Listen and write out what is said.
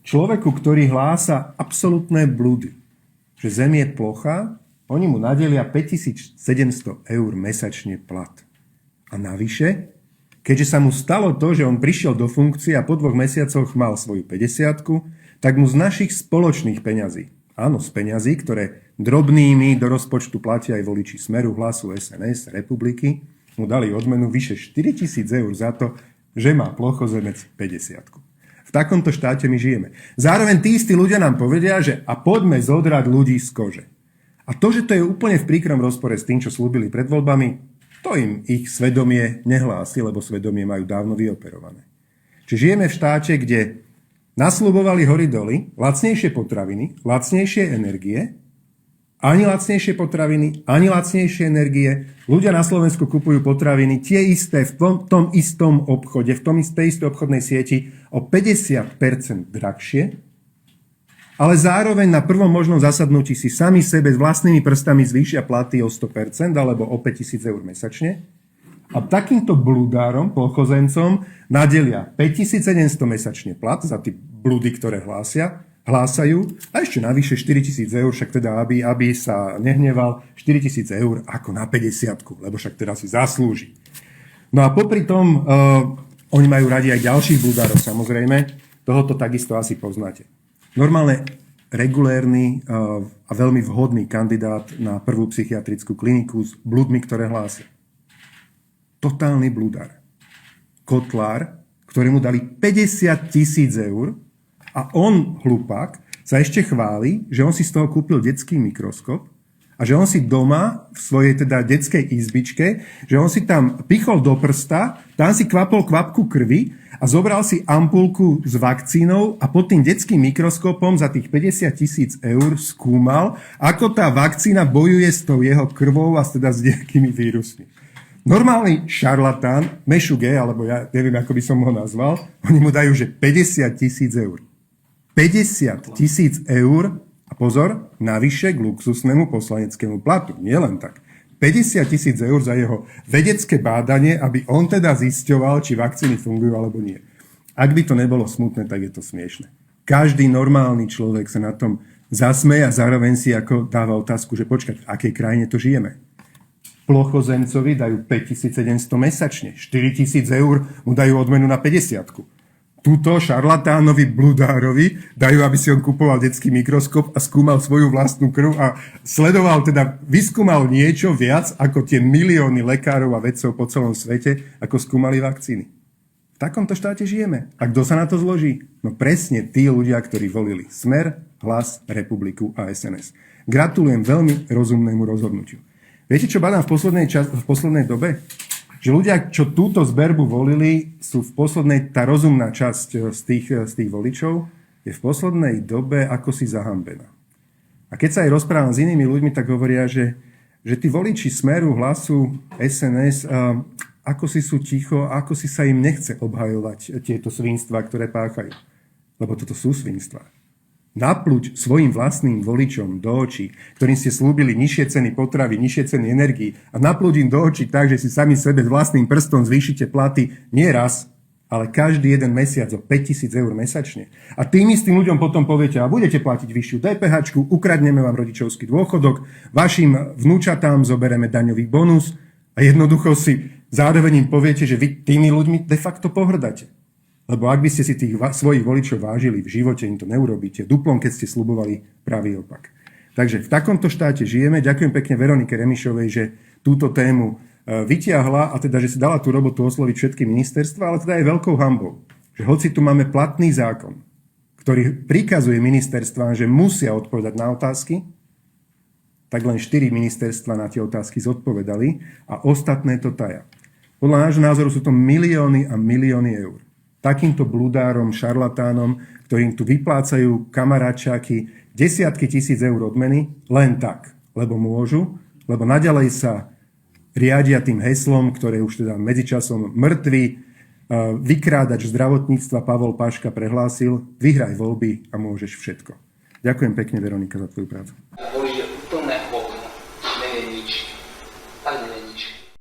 človeku, ktorý hlása absolútne blúdy, že Zem je plocha, oni mu nadelia 5700 eur mesačne plat. A navyše, keďže sa mu stalo to, že on prišiel do funkcie a po 2 mesiacoch mal svoju 50-ku, tak mu z našich spoločných peňazí, áno, z peňazí, ktoré drobnými do rozpočtu platia aj voliči Smeru, Hlasu, SNS, Republiky, mu dali odmenu vyše 4000 eur za to, že má plochozemec 50-ku. V takomto štáte my žijeme. Zároveň tí istí ľudia nám povedia, že a poďme zodrať ľudí z kože. A to, že to je úplne v príkrom rozpore s tým, čo slúbili pred voľbami, to im ich svedomie nehlási, lebo svedomie majú dávno vyoperované. Čiže žijeme v štáte, kde nasľubovali hory doly, lacnejšie potraviny, lacnejšie energie, ani lacnejšie potraviny, ani lacnejšie energie. Ľudia na Slovensku kupujú potraviny tie isté v tom istom obchode, v tej istej obchodnej sieti o 50% drahšie, ale zároveň na prvom možnom zasadnutí si sami sebe s vlastnými prstami zvýšia platy o 100% alebo o 5000 eur mesačne. A takýmto blúdárom, plochozencom, nadelia 5700 mesačne plat za tie blúdy, ktoré hlásajú a ešte navyše 4000 eur, však teda, aby sa nehneval, 4000 eur ako na 50-ku, lebo však teda si zaslúži. No a popri tom, oni majú radi aj ďalších blúdárov, samozrejme, tohoto takisto asi poznáte. Normálne regulérny a veľmi vhodný kandidát na prvú psychiatrickú kliniku s blúdmi, ktoré hlásia. Totálny blúdar. Kotlár, ktorému dali 50 000 eur a on, hlupák, sa ešte chváli, že on si z toho kúpil detský mikroskop a že on si doma v svojej teda detskej izbičke, že on si tam pichol do prsta, tam si kvapol kvapku krvi a zobral si ampulku s vakcínou a pod tým detským mikroskopom za tých 50 000 eur skúmal, ako tá vakcína bojuje s tou jeho krvou a teda s nejakými vírusmi. Normálny šarlatán, Mešuge, alebo ja neviem, ako by som ho nazval, oni mu dajú, že 50 000 eur. 50 000 eur a pozor, navyše k luxusnému poslaneckému platu. Nie len tak. 50 000 eur za jeho vedecké bádanie, aby on teda zisťoval, či vakcíny fungujú alebo nie. Ak by to nebolo smutné, tak je to smiešne. Každý normálny človek sa na tom zasmeje a zároveň si ako dáva otázku, že počkať, v akej krajine to žijeme. Plochozemcovi dajú 5700 mesačne, 4000 eur mu dajú odmenu na 50-ku. Túto šarlatánovi blúdárovi dajú, aby si on kupoval detský mikroskop a skúmal svoju vlastnú krv a sledoval, teda vyskúmal niečo viac ako tie milióny lekárov a vedcov po celom svete, ako skúmali vakcíny. V takomto štáte žijeme. A kto sa na to zloží? No presne tí ľudia, ktorí volili Smer, Hlas, Republiku a SNS. Gratulujem veľmi rozumnému rozhodnutiu. Viete, čo badám v poslednej dobe? Že ľudia, čo túto zberbu volili, sú v poslednej, tá rozumná časť z tých voličov, je v poslednej dobe ako si zahambená. A keď sa aj rozprávam s inými ľuďmi, tak hovoria, že tí voliči Smeru, Hlasu, SNS, ako si sú ticho, ako si sa im nechce obhajovať tieto svinstvá, ktoré páchajú. Lebo toto sú svinstvá. Napľuť svojim vlastným voličom do očí, ktorým ste slúbili nižšie ceny potravy, nižšie ceny energií a napľuť im do očí tak, že si sami sebe s vlastným prstom zvýšite platy nie raz, ale každý jeden mesiac o 5000 eur mesačne. A tým istým ľuďom potom poviete, a budete platiť vyššiu DPH, ukradneme vám rodičovský dôchodok, vašim vnúčatám zobereme daňový bonus a jednoducho si zároveň im poviete, že vy tými ľuďmi de facto pohrdáte. Lebo ak by ste si tých svojich voličov vážili, v živote im to neurobíte. Duplom, keď ste sľubovali pravý opak. Takže v takomto štáte žijeme. Ďakujem pekne Veronike Remišovej, že túto tému vytiahla a teda, že si dala tú robotu osloviť všetky ministerstva, ale teda je veľkou hanbou. Že hoci tu máme platný zákon, ktorý prikazuje ministerstvám, že musia odpovedať na otázky, tak len 4 ministerstva na tie otázky zodpovedali a ostatné to taja. Podľa nášho názoru sú to milióny a milióny eur. Takýmto blúdárom, šarlatánom, ktorým tu vyplácajú kamaráčáky desiatky tisíc eur odmeny, len tak, lebo môžu, lebo naďalej sa riadia tým heslom, ktoré už teda medzičasom mŕtvy vykrádač zdravotníctva Pavol Paška prehlásil: vyhraj voľby a môžeš všetko. Ďakujem pekne, Veronika, za tvoju prácu. Boli úplné